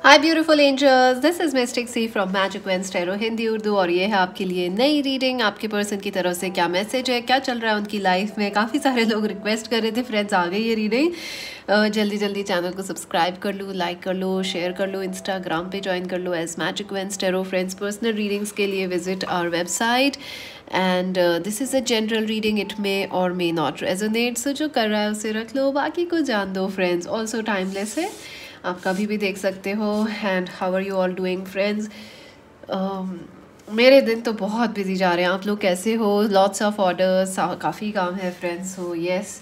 Hi beautiful angels, this is Mystic C from Magic veins Tarot Hindi Urdu. और ये है आपके लिए नई रीडिंग। आपके पर्सन की तरफ से क्या मैसेज है, क्या चल रहा है उनकी लाइफ में। काफ़ी सारे लोग रिक्वेस्ट कर रहे थे, फ्रेंड्स आ गई ये रीडिंग। जल्दी जल्दी चैनल को सब्सक्राइब कर लो, लाइक कर लो, शेयर कर लो, इंस्टाग्राम पे ज्वाइन कर लो as magic veins tarot. Friends personal readings के लिए visit our website and this is a general reading, it may or may not resonate. सो जो कर रहा है उसे रख लो, बाकी को जान दो फ्रेंड्स। ऑल्सो टाइमलेस है, आप कभी भी देख सकते हो। And how are you all doing friends. मेरे दिन तो बहुत बिजी जा रहे हैं, आप लोग कैसे हो। लॉट्स ऑफ ऑर्डर्स, काफ़ी काम है friends. So yes,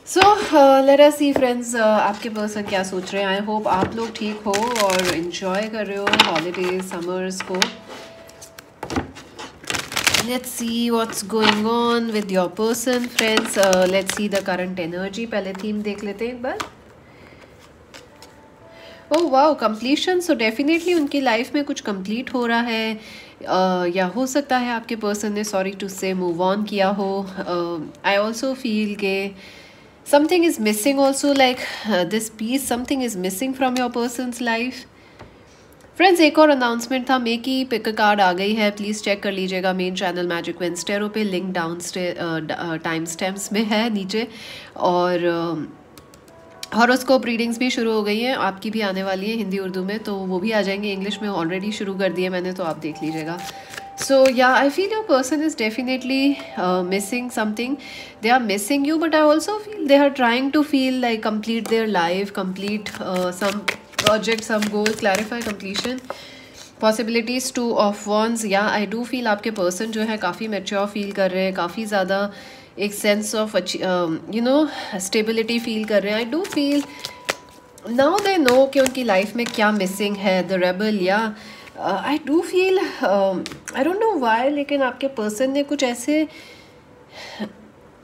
so let us see friends, आपके पर्सन क्या सोच रहे हैं। आई होप आप लोग ठीक हो और इन्जॉय कर रहे हो हॉलीडेज समर्स को। Let's see what's going on with your person friends. Let's see the current energy. पहले थीम देख लेते हैं एक बार। Oh wow, completion. So definitely उनकी लाइफ में कुछ कंप्लीट हो रहा है, या हो सकता है आपके पर्सन ने sorry to say move on किया हो। आई ऑल्सो फील के something is missing also, like this piece, something is missing from your person's life. Friends एक और अनाउंसमेंट था, मे की पिक कार्ड आ गई है, प्लीज़ चेक कर लीजिएगा main channel Magic veins Tarot पे। लिंक डाउन टाइम स्टैम्प्स में है नीचे। और हॉरोस्कोप रीडिंग्स भी शुरू हो गई हैं, आपकी भी आने वाली है हिंदी उर्दू में, तो वो भी आ जाएंगे। इंग्लिश में ऑलरेडी शुरू कर दिए मैंने, तो आप देख लीजिएगा। So yeah I feel your person is definitely missing something. They are missing you, but I also feel they are trying to feel like complete their life, complete some project, some goal, clarify completion, possibilities. Two of wands. Yeah I do feel आपके person जो है काफ़ी mature feel कर रहे हैं, काफ़ी ज़्यादा एक sense of you know stability feel कर रहे हैं। I do feel now they know कि उनकी लाइफ में क्या मिसिंग है। The rebel. या I do feel, I don't know why, लेकिन आपके पर्सन ने कुछ ऐसे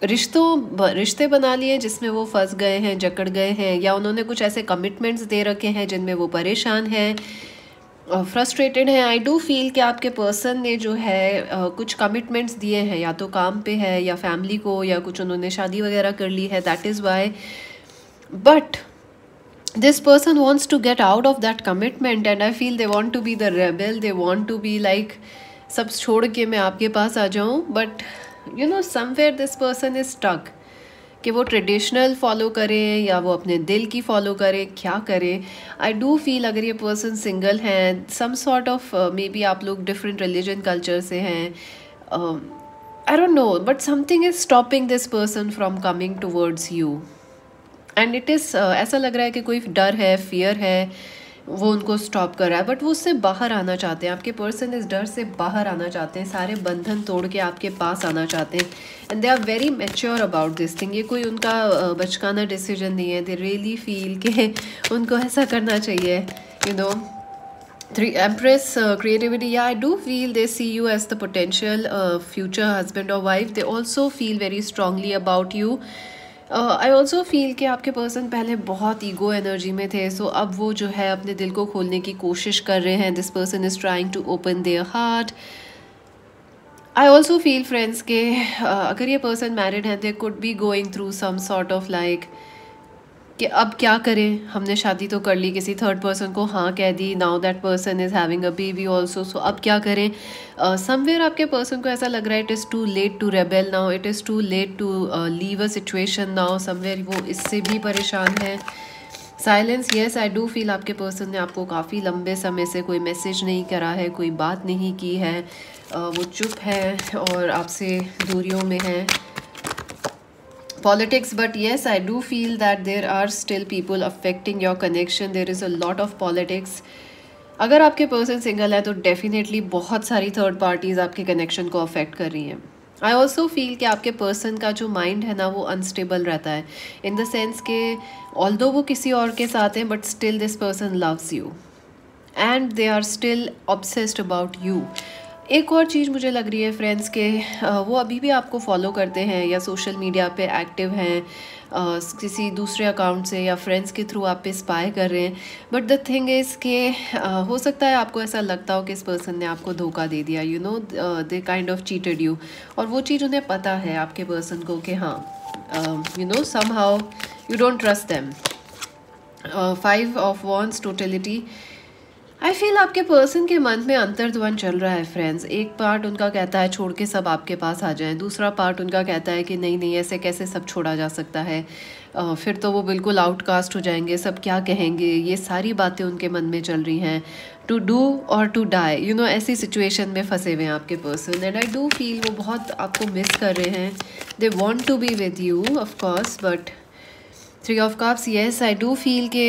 रिश्ते बना लिए जिसमें वो फंस गए हैं, जकड़ गए हैं, या उन्होंने कुछ ऐसे कमिटमेंट्स दे रखे हैं जिनमें वो परेशान हैं, फ्रस्ट्रेटेड हैं। आई डू फील कि आपके पर्सन ने जो है कुछ कमिटमेंट्स दिए हैं, या तो काम पे है या फैमिली को, या कुछ उन्होंने शादी वगैरह कर ली है, that is why. But this person wants to get out of that commitment and I feel they want to be the rebel. They want to be like सब छोड़ के मैं आपके पास आ जाऊँ। But you know somewhere this person is stuck कि वो ट्रेडिशनल फॉलो करें या वो अपने दिल की फॉलो करें, क्या करें। आई डू फील अगर ये पर्सन सिंगल हैं, some sort of maybe आप लोग डिफरेंट रिलीजन कल्चर से हैं, I don't know, but something is stopping this person from coming towards you. And it is ऐसा लग रहा है कि कोई डर है, फियर है, वो उनको स्टॉप कर रहा है। बट वो उससे बाहर आना चाहते हैं, आपके पर्सन इस डर से बाहर आना चाहते हैं, सारे बंधन तोड़ के आपके पास आना चाहते हैं। And they are very mature about this thing. ये कोई उनका बचकाना डिसीजन नहीं है। दे रियली फील कि उनको ऐसा करना चाहिए, you know. Three empress, creativity. या I do feel they see you as the potential future husband और wife. They also feel very strongly about you. I also feel कि आपके पर्सन पहले बहुत ईगो एनर्जी में थे, सो अब वो जो है अपने दिल को खोलने की कोशिश कर रहे हैं। This person is trying to open their heart. I also feel friends के अगर ये पर्सन मैरिड हैं, they could be going through some sort of like कि अब क्या करें, हमने शादी तो कर ली, किसी थर्ड पर्सन को हाँ कह दी, now that person is having a baby also, so अब क्या करें। समवेयर आपके पर्सन को ऐसा लग रहा है it is too late to rebel now, it is too late to leave a situation now. Somewhere वो इससे भी परेशान है। Silence. Yes, I do feel आपके पर्सन ने आपको काफ़ी लंबे समय से कोई मैसेज नहीं करा है, कोई बात नहीं की है, वो चुप है और आपसे दूरियों में है। Politics, but yes, I do feel that there are still people affecting your connection. There is a lot of politics. अगर आपके पर्सन सिंगल है तो डेफिनेटली बहुत सारी थर्ड पार्टीज आपके कनेक्शन को अफेक्ट कर रही हैं। आई ऑल्सो फील कि आपके पर्सन का जो माइंड है ना, वो अनस्टेबल रहता है, इन द सेंस के ऑल्दो वो किसी और के साथ हैं, but still this person loves you and they are still obsessed about you. एक और चीज़ मुझे लग रही है फ्रेंड्स के वो अभी भी आपको फॉलो करते हैं या सोशल मीडिया पे एक्टिव हैं, किसी दूसरे अकाउंट से या फ्रेंड्स के थ्रू आप पे स्पाई कर रहे हैं। बट द थिंग इज़ कि हो सकता है आपको ऐसा लगता हो कि इस पर्सन ने आपको धोखा दे दिया, you know, they kind of cheated you. और वो चीज़ उन्हें पता है आपके पर्सन को कि हाँ, you know, somehow you don't trust them. 5 of Wands, totality. I feel आपके पर्सन के मन में अंतर्द्वंद चल रहा है फ्रेंड्स। एक पार्ट उनका कहता है छोड़ के सब आपके पास आ जाएं, दूसरा पार्ट उनका कहता है कि नहीं नहीं, ऐसे कैसे सब छोड़ा जा सकता है, फिर तो वो बिल्कुल आउटकास्ट हो जाएंगे, सब क्या कहेंगे, ये सारी बातें उनके मन में चल रही हैं। टू डू और टू डाई, यू नो, ऐसी सिचुएशन में फंसे हुए हैं आपके person. And I do feel वो बहुत आपको मिस कर रहे हैं। They want to be with you of course, but 3 of cups, yes I do feel के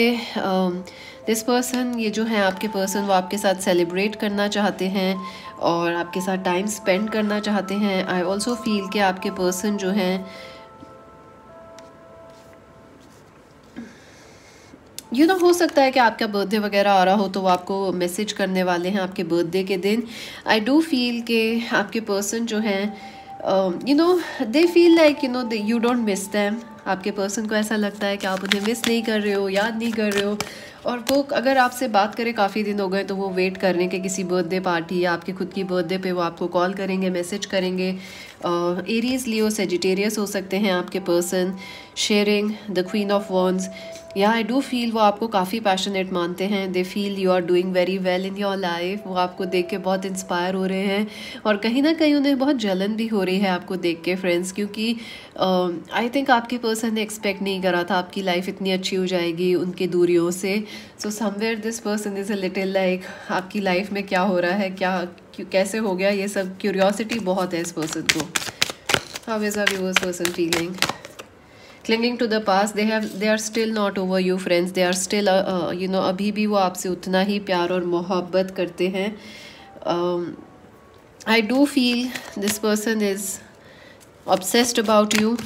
दिस पर्सन, ये जो है आपके पर्सन, वो आपके साथ सेलिब्रेट करना चाहते हैं और आपके साथ टाइम स्पेंड करना चाहते हैं। आई ऑल्सो फील कि आपके पर्सन जो हैं यू नो, हो सकता है कि आपका बर्थडे वगैरह आ रहा हो तो वो आपको मैसेज करने वाले हैं आपके बर्थडे के दिन। आई डू फील के आपके पर्सन जो हैं you know, they feel like you know you don't miss them. आपके पर्सन को ऐसा लगता है कि आप उन्हें मिस नहीं कर रहे हो, याद नहीं कर रहे हो, और वो अगर आपसे बात करें काफ़ी दिन हो गए तो वो वेट कर रहे हैं कि किसी बर्थडे पार्टी या आपकी खुद की बर्थडे पे वो आपको कॉल करेंगे, मैसेज करेंगे। एरीज, लियो, सेजिटेरियस हो सकते हैं आपके person. Sharing the queen of wands, या आई डू फील वो आपको काफ़ी पैशनेट मानते हैं। They feel you are doing very well in your life. वो आपको देख के बहुत इंस्पायर हो रहे हैं और कहीं ना कहीं उन्हें बहुत जलन भी हो रही है आपको देख के फ्रेंड्स, क्योंकि आई थिंक आपके पर्सन ने एक्सपेक्ट नहीं करा था आपकी लाइफ इतनी अच्छी हो जाएगी उनके दूरियों से। So somewhere this person is a little like आपकी लाइफ में क्या हो रहा है, क्या कैसे हो गया, ये सब क्यूरियोसिटी बहुत है इस पर्सन को। How is are viewers person feeling? Clinging to the past, they are still not over you friends. They are still you know, अभी भी वो आपसे उतना ही प्यार और मोहब्बत करते हैं। I do feel this person is obsessed about you.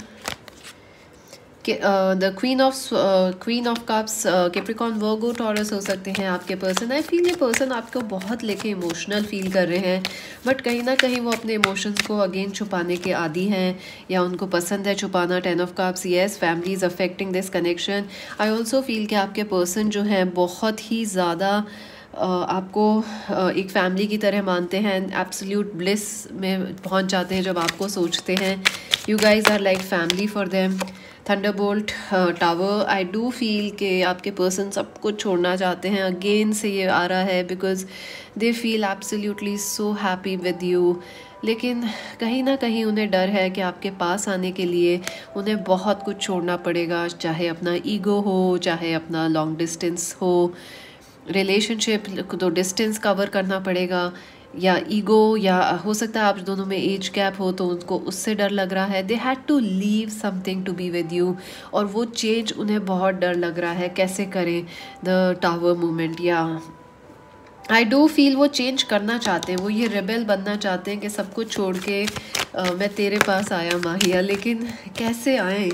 The queen of cups, Capricorn, Virgo, taurus हो सकते हैं आपके पर्सन। आई फील ये पर्सन आपको बहुत लेके इमोशनल फील कर रहे हैं, बट कहीं ना कहीं वो अपने इमोशंस को अगेन छुपाने के आदी हैं या उनको पसंद है छुपाना। 10 of cups, yes, family is affecting this connection. I also feel कि आपके पर्सन जो हैं बहुत ही ज़्यादा आपको एक फैमिली की तरह मानते हैं, एब्सोल्यूट ब्लिस में पहुंच जाते हैं जब आपको सोचते हैं। You guys are like family for them. Thunderbolt, tower, I do feel कि आपके पर्सन सब कुछ छोड़ना चाहते हैं। अगेन से ये आ रहा है because they feel absolutely so happy with you, लेकिन कहीं ना कहीं उन्हें डर है कि आपके पास आने के लिए उन्हें बहुत कुछ छोड़ना पड़ेगा, चाहे अपना ईगो हो, चाहे अपना लॉन्ग डिस्टेंस हो, रिलेशनशिप तो डिस्टेंस कवर करना पड़ेगा, या ईगो, या हो सकता है आप दोनों में एज गैप हो तो उनको उससे डर लग रहा है। They had to leave something to be with you, और वो चेंज उन्हें बहुत डर लग रहा है कैसे करें द टावर मूवमेंट। या आई डू फील वो चेंज करना चाहते हैं, वो ये रेबेल बनना चाहते हैं कि सब कुछ छोड़ के मैं तेरे पास आया माहिया, लेकिन कैसे आए।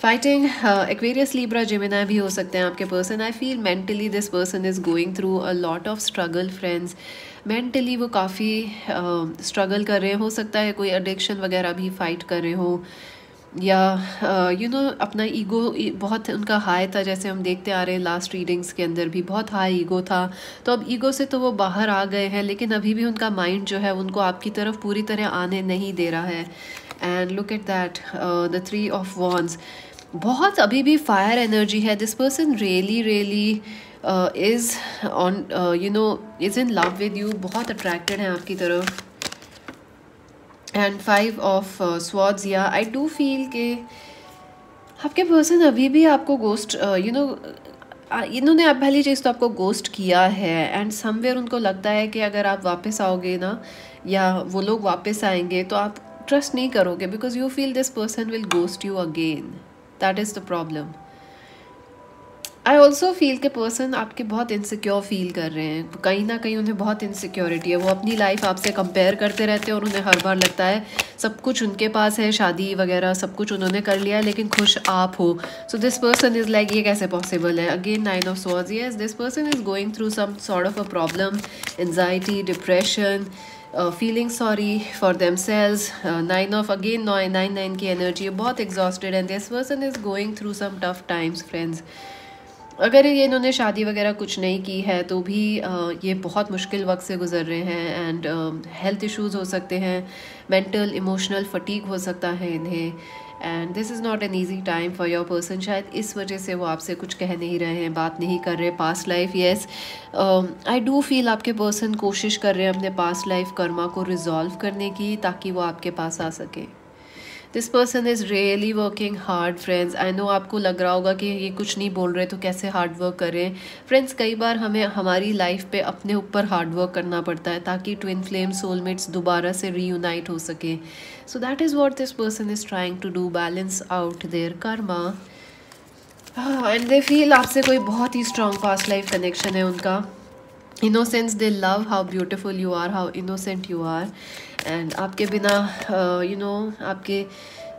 फाइटिंग, एक्वेरियस, लिब्रा, जेमिनी भी हो सकते हैं आपके person. I feel mentally this person is going through a lot of struggle friends. Mentally वो काफ़ी स्ट्रगल कर रहे हैं, हो सकता है कोई एडिक्शन वगैरह भी फाइट कर रहे हो, या यू नो अपना ईगो बहुत उनका हाई था, जैसे हम देखते आ रहे हैं लास्ट रीडिंग्स के अंदर भी बहुत हाई ईगो था। तो अब ईगो से तो वो बाहर आ गए हैं, लेकिन अभी भी उनका माइंड जो है उनको आपकी तरफ पूरी तरह आने नहीं दे रहा है। And look at that, the 3 of wands, बहुत अभी भी फायर एनर्जी है। This person really is on you know is in love with you, बहुत अट्रैक्टेड हैं आपकी तरफ। एंड 5 ऑफ स्वॉर्ड्स, या आई डू फील के आपके पर्सन अभी भी आपको गोस्ट यू नो इन्होंने अब पहली चीज़ तो आपको गोस्ट किया है, एंड समवेयर उनको लगता है कि अगर आप वापस आओगे ना या वो लोग वापस आएंगे तो आप ट्रस्ट नहीं करोगे, because you feel this person will ghost you again. That is the problem. I also feel के पर्सन आपके बहुत इनसिक्योर फील कर रहे हैं, कहीं ना कहीं उन्हें बहुत इनसिक्योरिटी है। वो अपनी लाइफ आपसे कंपेयर करते रहते हैं और उन्हें हर बार लगता है सब कुछ उनके पास है, शादी वगैरह सब कुछ उन्होंने कर लिया है, लेकिन खुश आप हो। So this person is like ये कैसे पॉसिबल है। Again 9 of swords, yes, this person is going through some sort of a problem, anxiety, depression, feeling sorry for themselves. 9 of again 9 की एनर्जी बहुत exhausted and this person is going through some tough times friends. अगर ये इन्होंने शादी वगैरह कुछ नहीं की है तो भी ये बहुत मुश्किल वक्त से गुजर रहे हैं, एंड हेल्थ इश्यूज़ हो सकते हैं, मेंटल इमोशनल फटीग हो सकता है इन्हें, and this is not an easy time for your person. शायद इस वजह से वो आपसे कुछ कह नहीं रहे हैं, बात नहीं कर रहे। Past life, yes, I do feel आपके पर्सन कोशिश कर रहे हैं अपने पास्ट लाइफ कर्मा को रिजॉल्व करने की, ताकि वो आपके पास आ सके। This person is really working hard friends. I no आपको लग रहा होगा कि ये कुछ नहीं बोल रहे तो कैसे हार्ड वर्क करें। फ्रेंड्स, कई बार हमें हमारी लाइफ पे अपने ऊपर हार्ड वर्क करना पड़ता है ताकि ट्विन फ्लेम सोलमेट्स दोबारा से रीयूनाइट हो सके। So that is what this person is trying to do, balance out their karma. And they feel आपसे कोई बहुत ही स्ट्रॉन्ग पास्ट लाइफ कनेक्शन है उनका। Innocence, they love how beautiful you are, how innocent you are. And आपके बिना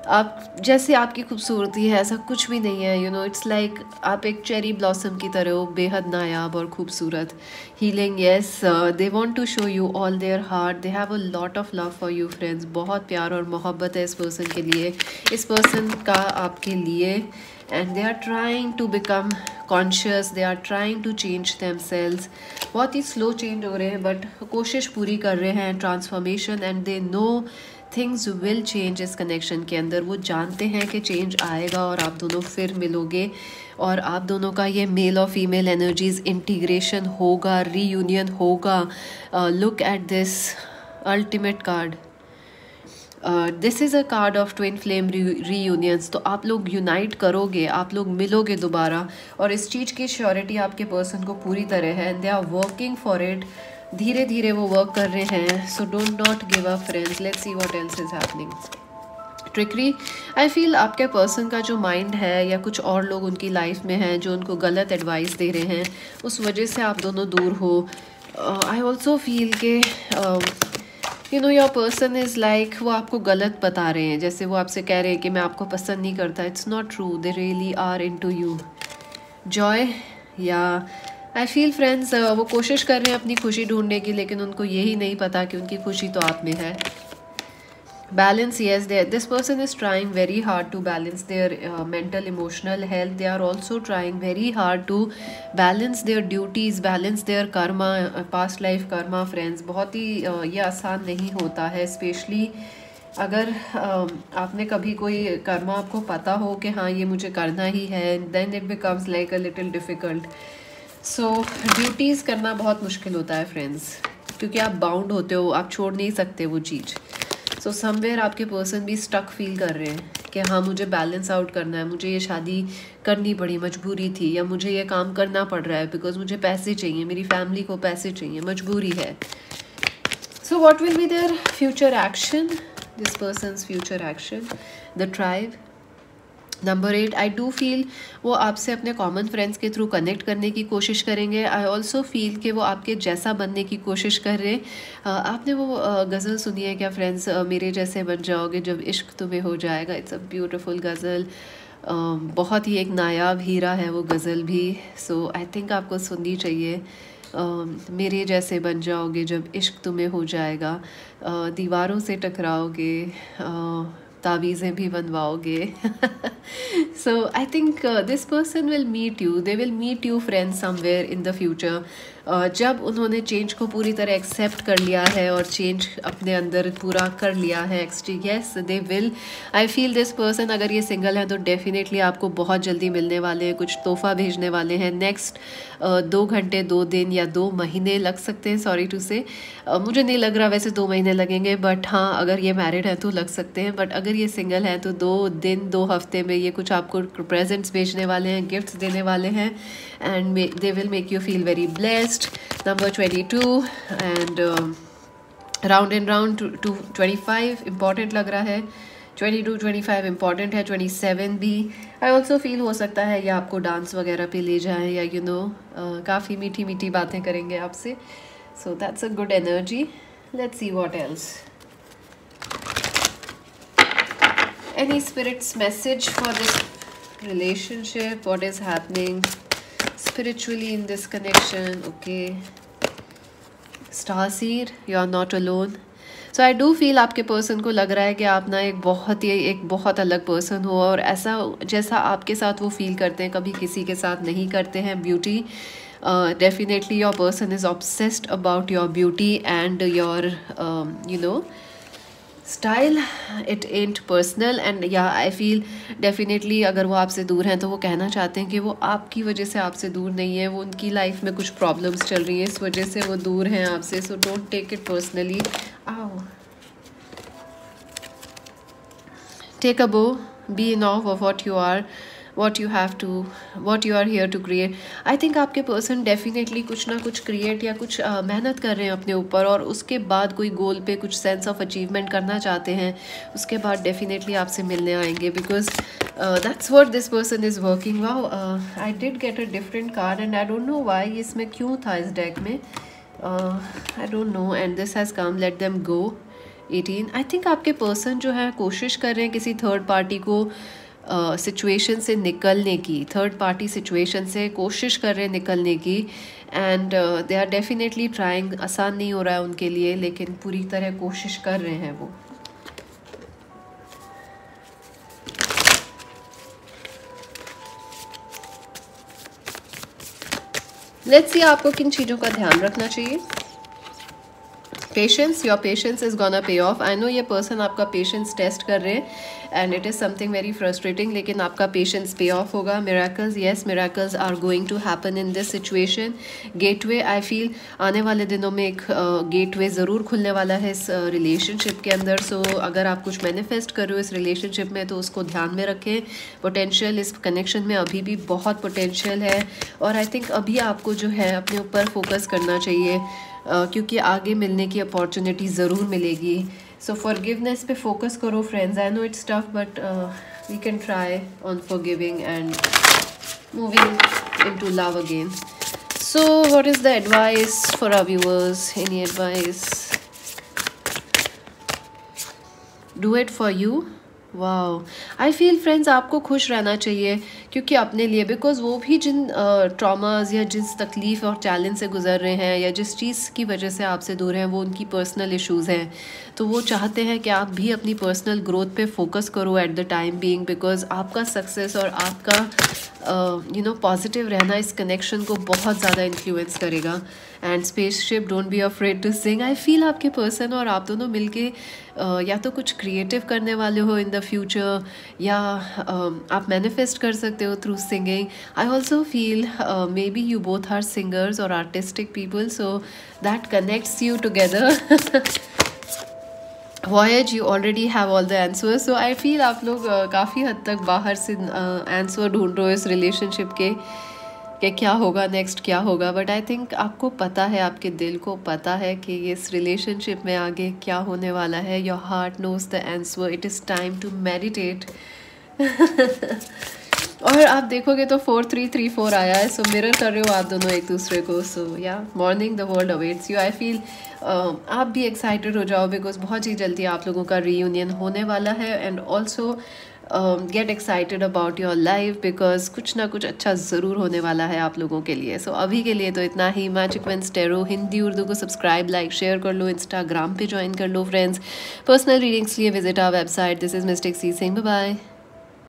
आप जैसे आपकी खूबसूरती है ऐसा कुछ भी नहीं है। इट्स लाइक आप एक चेरी ब्लॉसम की तरह हो, बेहद नायाब और खूबसूरत। Healing, yes, they want to show you all their heart. They have a lot of love for you friends. बहुत प्यार और मोहब्बत है इस पर्सन के लिए, इस पर्सन का आपके लिए। And they are trying to become conscious, they are trying to change themselves. बहुत ही स्लो चेंज हो रहे हैं बट कोशिश पूरी कर रहे हैं transformation. And they know things will change इस कनेक्शन के अंदर। वो जानते हैं कि चेंज आएगा और आप दोनों फिर मिलोगे और आप दोनों का ये मेल और फीमेल एनर्जीज इंटीग्रेशन होगा, रीयूनियन होगा। Look at this ultimate card. This is a card of twin flame reunions. तो आप लोग यूनाइट करोगे, आप लोग मिलोगे दोबारा, और इस चीज़ की श्योरिटी आपके पर्सन को पूरी तरह है। They are working for it. धीरे धीरे वो वर्क कर रहे हैं। So don't not give up friends. Let's see what else is happening. Trickery, I feel आपके पर्सन का जो माइंड है या कुछ और लोग उनकी लाइफ में हैं जो उनको गलत एडवाइस दे रहे हैं, उस वजह से आप दोनों दूर हो। आई ऑल्सो फील के योर पर्सन इज़ लाइक वो आपको गलत बता रहे हैं। जैसे वो आपसे कह रहे हैं कि मैं आपको पसंद नहीं करता। It's not true, they really are into you. Joy, या आई फील फ्रेंड्स वो कोशिश कर रहे हैं अपनी खुशी ढूंढने की, लेकिन उनको यही नहीं पता कि उनकी खुशी तो आप में है। Balance, yes, this person is trying very hard to balance their mental emotional health. They are also trying very hard to balance their duties, balance their karma, past life karma friends. बहुत ही ये आसान नहीं होता है, specially अगर आपने कभी कोई कर्मा आपको पता हो कि हाँ ये मुझे करना ही है, then it becomes like a little difficult. So duties करना बहुत मुश्किल होता है फ्रेंड्स, क्योंकि आप बाउंड होते हो, आप छोड़ नहीं सकते वो चीज़। सो समवेयर आपके पर्सन भी स्टक फील कर रहे हैं कि हाँ मुझे बैलेंस आउट करना है, मुझे ये शादी करनी पड़ी, मजबूरी थी, या मुझे ये काम करना पड़ रहा है बिकॉज मुझे पैसे चाहिए, मेरी फैमिली को पैसे चाहिए, मजबूरी है। So what will be their future action, this persons future action, the tribe. Number 8, I do feel वो आपसे अपने कॉमन फ्रेंड्स के थ्रू कनेक्ट करने की कोशिश करेंगे। आई ऑल्सो फील कि वो आपके जैसा बनने की कोशिश कर रहे हैं। आपने वो गज़ल सुनी है क्या फ्रेंड्स, मेरे जैसे बन जाओगे जब इश्क तुम्हें हो जाएगा। इट्स अ ब्यूटिफुल गज़ल, बहुत ही एक नायाब हीरा है वो गज़ल भी। सो आई थिंक आपको सुननी चाहिए। मेरे जैसे बन जाओगे जब इश्क तुम्हें हो जाएगा, दीवारों से टकराओगे, तावीज़ें भी बनवाओगे। So I think this person will meet you, they will meet you friends somewhere in the future. जब उन्होंने चेंज को पूरी तरह एक्सेप्ट कर लिया है और चेंज अपने अंदर पूरा कर लिया है, yes they will. I feel this person अगर ये सिंगल है तो डेफिनेटली आपको बहुत जल्दी मिलने वाले हैं, कुछ तोहफा भेजने वाले हैं। नेक्स्ट 2 घंटे, 2 दिन या 2 महीने लग सकते हैं, सॉरी टू से। मुझे नहीं लग रहा वैसे 2 महीने लगेंगे, बट हाँ अगर ये मैरिड हैं तो लग सकते हैं। बट अगर ये सिंगल हैं तो 2 दिन 2 हफ्ते में ये कुछ आपको प्रेजेंट्स भेजने वाले हैं, गिफ्ट्स देने वाले हैं, and they will make you feel very blessed. Number 22 and round and round to 25 important लग रहा है। 22, 25 इम्पॉर्टेंट है, 27 भी। आई ऑल्सो फील हो सकता है या आपको डांस वगैरह पे ले जाएं, या काफ़ी मीठी मीठी बातें करेंगे आपसे। So that's a good energy. Let's see what else. Any spirit's message for this relationship? What is happening spiritually in this connection? Okay. Starseed, you are not alone. So I do feel आपके person को लग रहा है कि आप ना एक बहुत अलग पर्सन हो, और ऐसा जैसा आपके साथ वो फील करते हैं कभी किसी के साथ नहीं करते हैं। Beauty, definitely your person is obsessed about your beauty and your style it ant personal and या आई फील डेफिनेटली अगर वो आपसे दूर हैं तो वो कहना चाहते हैं कि वो आपकी वजह से आपसे दूर नहीं है, वो उनकी लाइफ में कुछ प्रॉब्लम्स चल रही हैं, इस वजह से वो दूर हैं आपसे. So don't take it personally. आओ, take a bow, be in awe of what you are, what you are here to create. I think आपके पर्सन डेफिनेटली कुछ ना कुछ क्रिएट या कुछ मेहनत कर रहे हैं अपने ऊपर, और उसके बाद कोई गोल पे कुछ सेंस ऑफ अचीवमेंट करना चाहते हैं, उसके बाद डेफिनेटली आपसे मिलने आएंगे, because that's what this person is working. Wow, I did get a different card and I don't know why इसमें क्यों था इस डेक में, आई don't no. And this has come, let them go 18. I think आपके person जो है कोशिश कर रहे हैं किसी थर्ड पार्टी को सिचुएशन से निकलने की, थर्ड पार्टी सिचुएशन से कोशिश कर रहे हैं निकलने की, and they are definitely trying. आसान नहीं हो रहा है उनके लिए, लेकिन पूरी तरह कोशिश कर रहे हैं वो. लेट्स सी आपको किन चीज़ों का ध्यान रखना चाहिए. Patience, your patience is gonna pay off. I know ये पर्सन आपका पेशेंस टेस्ट कर रहे हैं and it is something very frustrating, लेकिन आपका पेशेंस पे ऑफ होगा. Miracles, yes, miracles are going to happen in this situation. Gateway, I feel आने वाले दिनों में एक गेटवे ज़रूर खुलने वाला है इस रिलेशनशिप के अंदर. सो अगर आप कुछ मैनिफेस्ट कर रहे हो इस रिलेशनशिप में तो उसको ध्यान में रखें. पोटेंशियल इस कनेक्शन में अभी भी बहुत पोटेंशियल है, और आई थिंक अभी आपको जो है अपने ऊपर फोकस करना चाहिए, क्योंकि आगे मिलने की अपॉर्चुनिटी ज़रूर मिलेगी. सो फॉरगिवनेस पे फोकस करो friends. I know it's tough but we can try on forgiving and moving into love again. So what is the advice for our viewers? Any advice? Do it for you. Wow, I feel friends आपको खुश रहना चाहिए, क्योंकि अपने लिए, because वो भी जिन traumas या जिस तकलीफ़ और चैलेंज से गुजर रहे हैं या जिस चीज़ की वजह से आपसे दूर हैं वो उनकी पर्सनल इश्यूज़ हैं. तो वो चाहते हैं कि आप भी अपनी पर्सनल ग्रोथ पे फोकस करो at the time being, because आपका सक्सेस और आपका पॉजिटिव रहना इस कनेक्शन को बहुत ज़्यादा इन्फ्लुएंस करेगा. And spaceship, don't be afraid to sing. I feel आपके पर्सन और आप दोनों मिलके या तो कुछ क्रिएटिव करने वाले हो इन द फ्यूचर, या आप मैनिफेस्ट कर सकते हो through singing. I also feel maybe you both are singers और artistic people, so that connects you together. Voice, you already have all the answer. So I feel आप लोग काफ़ी हद तक बाहर से आंसर ढूंढ रहे हो इस रिलेशनशिप के कि क्या होगा नेक्स्ट, क्या होगा. बट आई थिंक आपको पता है, आपके दिल को पता है कि इस रिलेशनशिप में आगे क्या होने वाला है. Your heart knows the answer. It is time to meditate. और आप देखोगे तो 4-3-3-4 आया है. सो मिरर कर रहे हो आप दोनों एक दूसरे को. सो या morning the world awaits you. I feel आप भी एक्साइटेड हो जाओ, बिकॉज बहुत ही जल्दी आप लोगों का रीयूनियन होने वाला है. And also get excited about your life, because कुछ ना कुछ अच्छा ज़रूर होने वाला है आप लोगों के लिए. सो अभी के लिए तो इतना ही. Magic Vince tarot Hindi Urdu को सब्सक्राइब, लाइक, शेयर कर लो. इंस्टाग्राम पे ज्वाइन कर लो फ्रेंड्स. पर्सनल रीडिंग्स लिए visit our website. This is mystic C Singh. Bye bye.